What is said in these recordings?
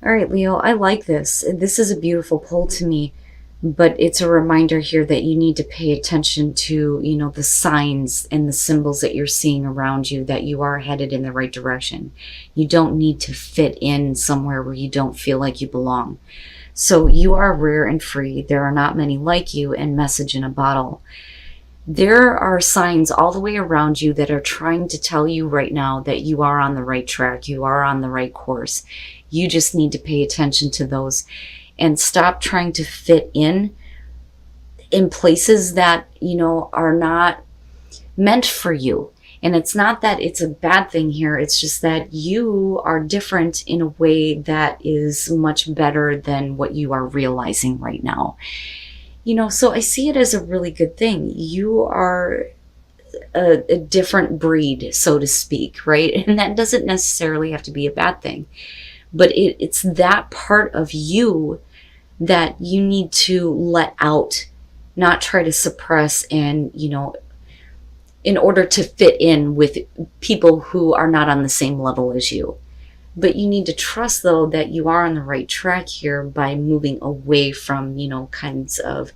All right, Leo, I like this. This is a beautiful pull to me, but it's a reminder here that you need to pay attention to, the signs and the symbols that you're seeing around you, that you are headed in the right direction. You don't need to fit in somewhere where you don't feel like you belong. So you are rare and free. There are not many like you, and message in a bottle. There are signs all the way around you that are trying to tell you right now that you are on the right track, you are on the right course. You just need to pay attention to those and stop trying to fit in places that, are not meant for you. And it's not that it's a bad thing here, it's just that you are different in a way that is much better than what you are realizing right now. So I see it as a really good thing. You are a different breed, so to speak, right? And that doesn't necessarily have to be a bad thing. But it's that part of you that you need to let out, not try to suppress and, in order to fit in with people who are not on the same level as you. But you need to trust, though, that you are on the right track here by moving away from, kinds of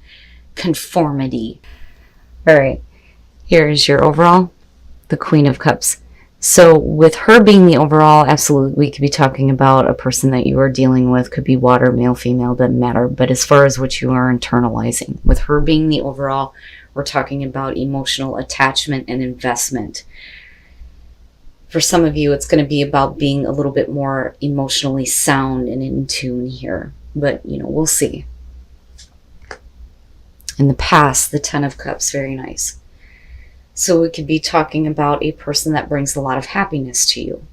conformity. All right, here is your overall, the Queen of Cups. So with her being the overall, absolutely, we could be talking about a person that you are dealing with. Could be water, male, female, doesn't matter. But as far as what you are internalizing, with her being the overall, we're talking about emotional attachment and investment. For some of you, it's going to be about being a little bit more emotionally sound and in tune here. But, we'll see. In the past, the Ten of Cups, very nice. So we could be talking about a person that brings a lot of happiness to you.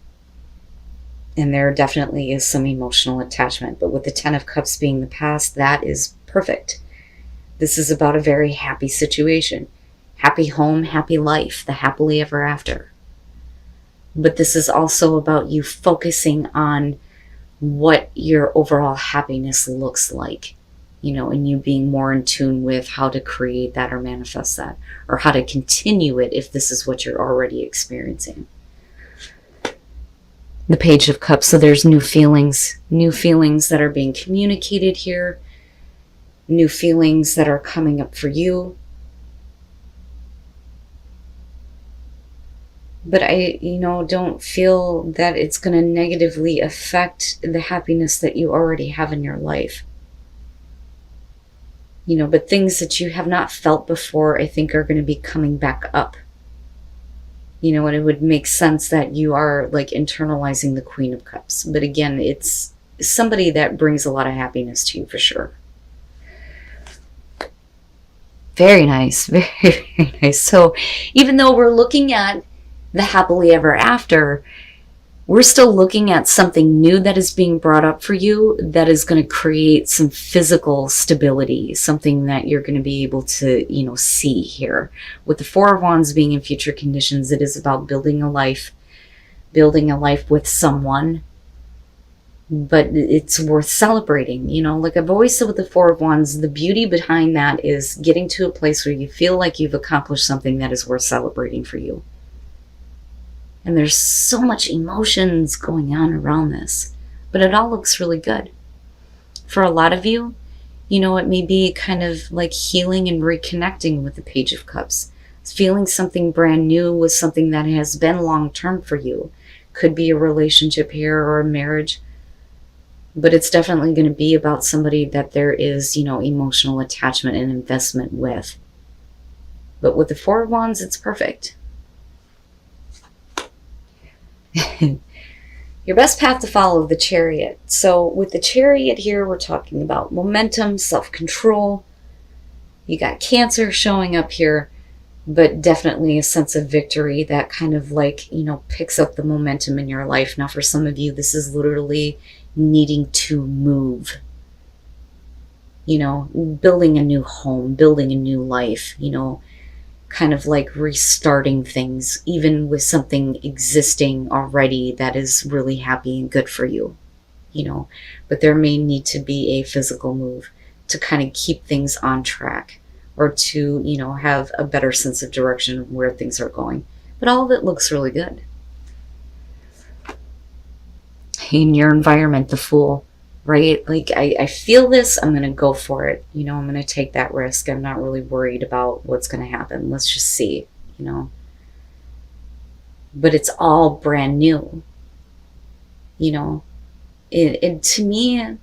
And there definitely is some emotional attachment. But with the Ten of Cups being the past, that is perfect. This is about a very happy situation. Happy home, happy life, the happily ever after. But this is also about you focusing on what your overall happiness looks like, and you being more in tune with how to create that or manifest that, or how to continue it if this is what you're already experiencing. The Page of Cups, so there's new feelings that are being communicated here, new feelings that are coming up for you. But I, don't feel that it's going to negatively affect the happiness that you already have in your life. But things that you have not felt before, I think, are going to be coming back up. And it would make sense that you are like internalizing the Queen of Cups. But again, it's somebody that brings a lot of happiness to you for sure. Very nice. Very, very nice. So even though we're looking at the happily ever after, we're still looking at something new that is being brought up for you that is going to create some physical stability, something that you're going to be able to, see here. With the Four of Wands being in future conditions, it is about building a life with someone, but it's worth celebrating. Like I've always said with the Four of Wands, the beauty behind that is getting to a place where you feel like you've accomplished something that is worth celebrating for you. And there's so much emotions going on around this, but it all looks really good. For a lot of you, it may be kind of like healing and reconnecting with the Page of Cups. It's feeling something brand new with something that has been long-term for you. Could be a relationship here or a marriage, but it's definitely going to be about somebody that there is, emotional attachment and investment with. But with the Four of Wands, it's perfect. Your best path to follow, the Chariot. So with the Chariot here, we're talking about momentum, self-control. You got Cancer showing up here, but definitely a sense of victory that kind of like, picks up the momentum in your life. Now for some of you, this is literally needing to move. Building a new home, building a new life, kind of like restarting things, even with something existing already that is really happy and good for you, but there may need to be a physical move to kind of keep things on track, or to, have a better sense of direction of where things are going. But all of it looks really good. In your environment, the Fool. right? Like, I feel this, I'm going to go for it. You know, I'm going to take that risk. I'm not really worried about what's going to happen. Let's just see, you know. But it's all brand new, you know. It to me,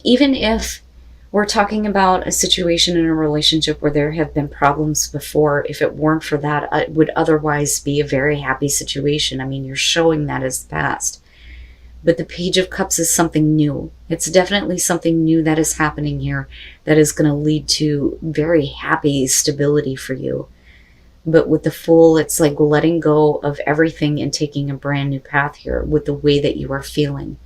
even if we're talking about a situation in a relationship where there have been problems before, if it weren't for that, it would otherwise be a very happy situation. I mean, you're showing that as the past. But the Page of Cups is something new. It's definitely something new that is happening here that is going to lead to very happy stability for you. But with the Fool, it's like letting go of everything and taking a brand new path here with the way that you are feeling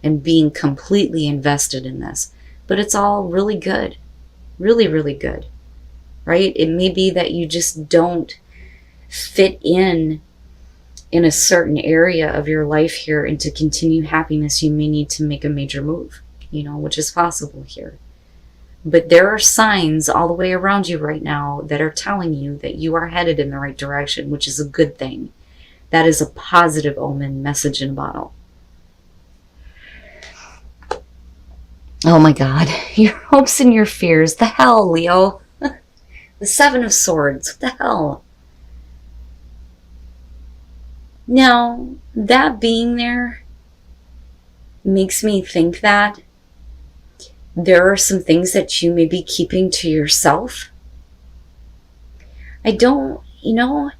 and being completely invested in this. But it's all really good. Really, really good. Right? It may be that you just don't fit in a certain area of your life here, and to continue happiness, you may need to make a major move, you know, which is possible here. But there are signs all the way around you right now that are telling you that you are headed in the right direction, which is a good thing. That is a positive omen, message in a bottle. Oh my God, your hopes and your fears. The hell, Leo. The Seven of Swords. What the hell? Now, that being there makes me think that there are some things that you may be keeping to yourself. I don't, you know,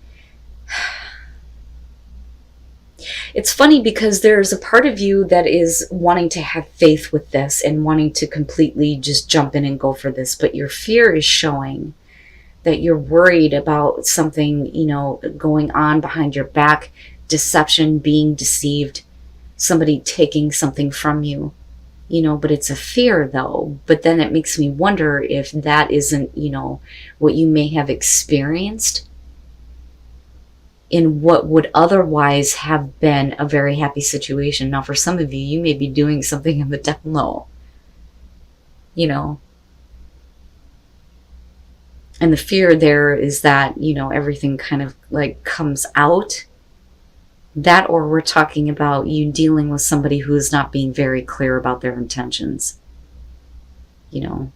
it's funny because there's a part of you that is wanting to have faith with this and wanting to completely just jump in and go for this, but your fear is showing that you're worried about something, you know, going on behind your back, deception, being deceived, somebody taking something from you, you know, but it's a fear though. But then it makes me wonder if that isn't, you know, what you may have experienced in what would otherwise have been a very happy situation. Now, for some of you, you may be doing something in the down low, you know. And the fear there is that, you know, everything kind of like comes out. That, or we're talking about you dealing with somebody who is not being very clear about their intentions. You know.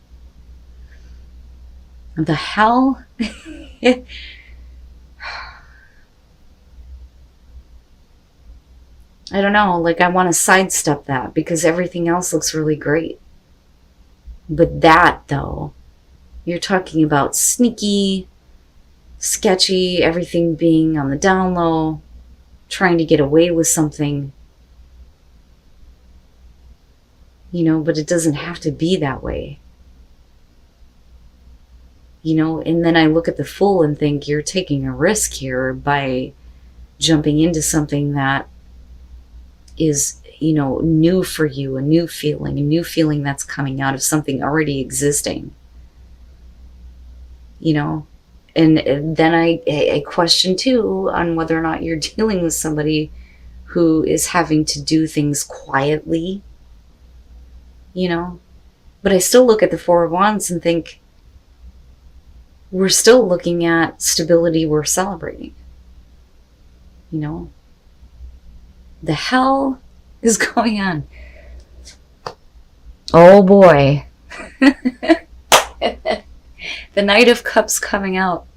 The hell? I don't know, like I want to sidestep that because everything else looks really great. But that, though, you're talking about sneaky, sketchy, everything being on the down low, trying to get away with something. You know, but it doesn't have to be that way. You know, and then I look at the Fool and think you're taking a risk here by jumping into something that is, you know, new for you, a new feeling that's coming out of something already existing. You know, and then I question too on whether or not you're dealing with somebody who is having to do things quietly, you know. But I still look at the Four of Wands and think we're still looking at stability, we're celebrating, you know. The hell is going on? Oh boy. The Knight of Cups coming out.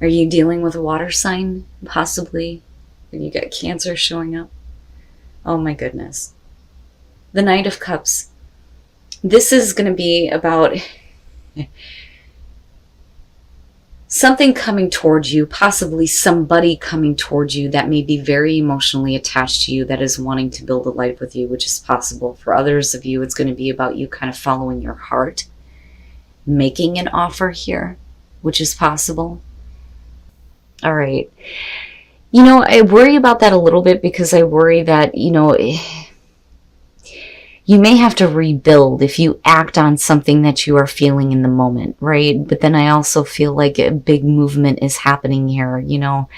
Are you dealing with a water sign, possibly? And you got Cancer showing up? Oh my goodness. The Knight of Cups. This is going to be about something coming towards you, possibly somebody coming towards you that may be very emotionally attached to you, that is wanting to build a life with you, which is possible. For others of you, it's going to be about you kind of following your heart, making an offer here, which is possible. All right. You know, I worry about that a little bit because I worry that, you know, you may have to rebuild if you act on something that you are feeling in the moment, right? But then I also feel like a big movement is happening here, you know.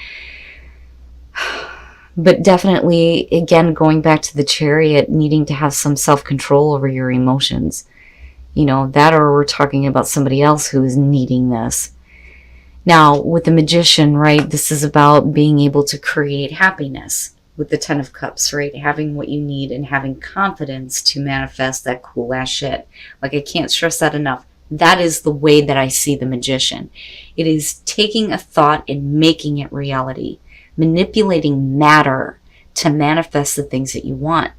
But definitely, again, going back to the Chariot, needing to have some self-control over your emotions. You know, that, or we're talking about somebody else who is needing this. Now, with the Magician, right, this is about being able to create happiness. with the Ten of Cups, right? Having what you need and having confidence to manifest that cool ass shit. Like, I can't stress that enough. That is the way that I see the magician. It is taking a thought and making it reality, manipulating matter to manifest the things that you want.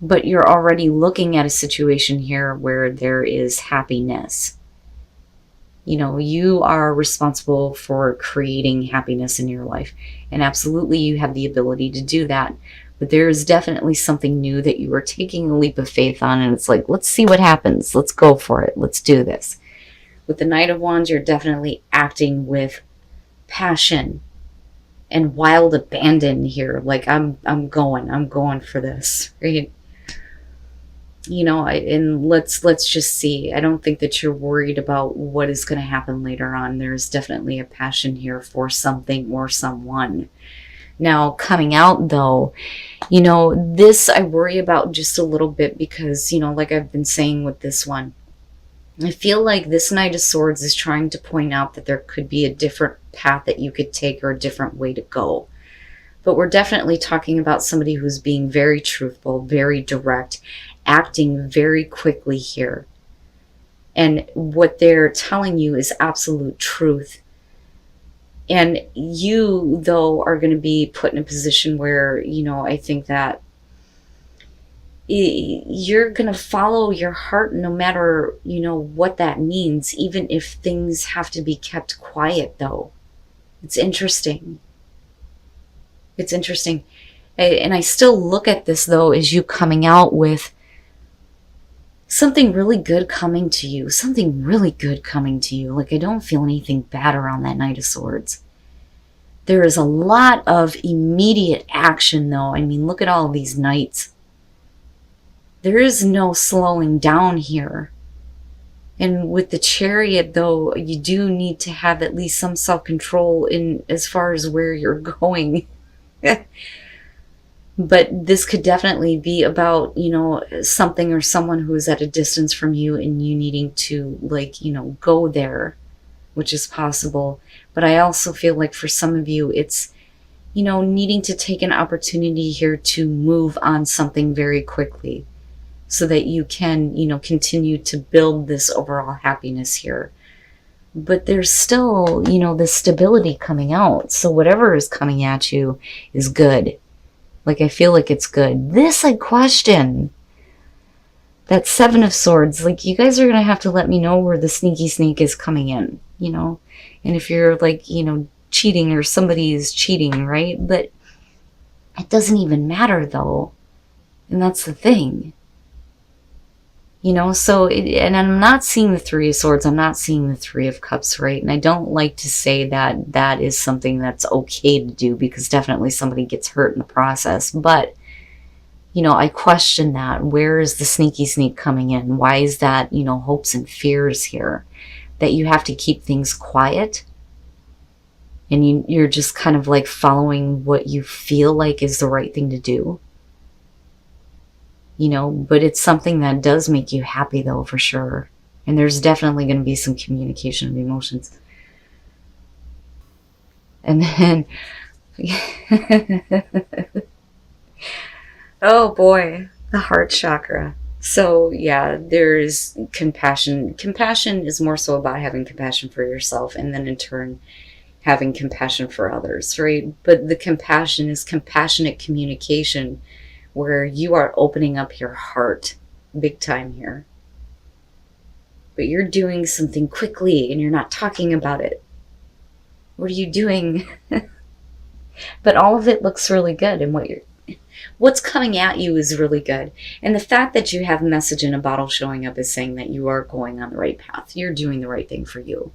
But you're already looking at a situation here where there is happiness. You know, you are responsible for creating happiness in your life. And absolutely, you have the ability to do that. But there is definitely something new that you are taking a leap of faith on. And it's like, let's see what happens. Let's go for it. Let's do this. With the Knight of Wands, you're definitely acting with passion and wild abandon here. Like, I'm going for this, right? You know, and let's just see. I don't think that you're worried about what is going to happen later on. There's definitely a passion here for something or someone. Now, coming out though, you know, this I worry about just a little bit because, you know, like I've been saying with this one, I feel like this Knight of Swords is trying to point out that there could be a different path that you could take or a different way to go. But we're definitely talking about somebody who's being very truthful, very direct, acting very quickly here. And what they're telling you is absolute truth. And you, though, are going to be put in a position where, you know, I think that you're going to follow your heart no matter, you know, what that means, even if things have to be kept quiet, though. It's interesting. It's interesting. And I still look at this, though, as you coming out with something really good coming to you. Something really good coming to you. Like, I don't feel anything bad around that Knight of Swords. There is a lot of immediate action, though. I mean, look at all of these knights. There is no slowing down here. And with the Chariot, though, you do need to have at least some self-control in as far as where you're going. But this could definitely be about, you know, something or someone who is at a distance from you and you needing to, like, you know, go there, which is possible. But I also feel like for some of you, it's, you know, needing to take an opportunity here to move on something very quickly so that you can, you know, continue to build this overall happiness here. But there's still, you know, this stability coming out. So whatever is coming at you is good. Like, I feel like it's good. This I question. That Seven of Swords, like, you guys are going to have to let me know where the sneaky sneak is coming in, you know? And if you're, like, you know, cheating or somebody is cheating, right? But it doesn't even matter, though. And that's the thing. You know, so, and I'm not seeing the Three of Swords. I'm not seeing the Three of Cups, right? And I don't like to say that that is something that's okay to do because definitely somebody gets hurt in the process. But, you know, I question that. Where is the sneaky sneak coming in? Why is that, you know, hopes and fears here? That you have to keep things quiet? And you're just kind of like following what you feel like is the right thing to do? You know, but it's something that does make you happy, though, for sure. And there's definitely going to be some communication of emotions. And then, oh boy, the heart chakra. So yeah, there's compassion. Compassion is more so about having compassion for yourself and then in turn having compassion for others, right? But the compassion is compassionate communication where you are opening up your heart big time here. But you're doing something quickly and you're not talking about it. What are you doing? But all of it looks really good, and what's coming at you is really good. And the fact that you have a message in a bottle showing up is saying that you are going on the right path. You're doing the right thing for you.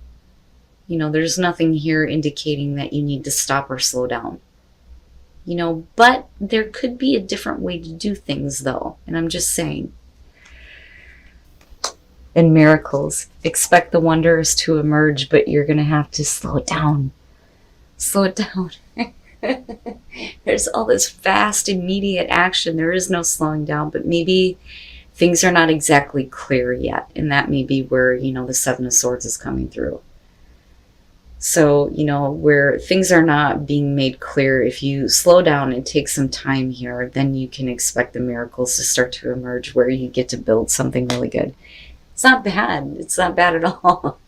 You know, there's nothing here indicating that you need to stop or slow down. You know, but there could be a different way to do things, though. And I'm just saying. In miracles, expect the wonders to emerge, but you're going to have to slow it down. Slow it down. There's all this fast, immediate action. There is no slowing down, but maybe things are not exactly clear yet. And that may be where, you know, the Seven of Swords is coming through. So, where things are not being made clear, if you slow down and take some time here, then you can expect the miracles to start to emerge where you get to build something really good. It's not bad. It's not bad at all.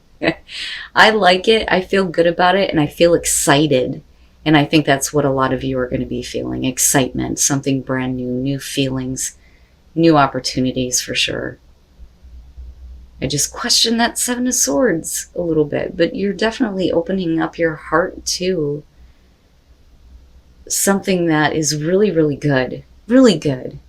I like it. I feel good about it, and I feel excited. And I think that's what a lot of you are going to be feeling: excitement, something brand new, new feelings, new opportunities for sure. I just question that Seven of Swords a little bit, but you're definitely opening up your heart to something that is really, really good. Really good.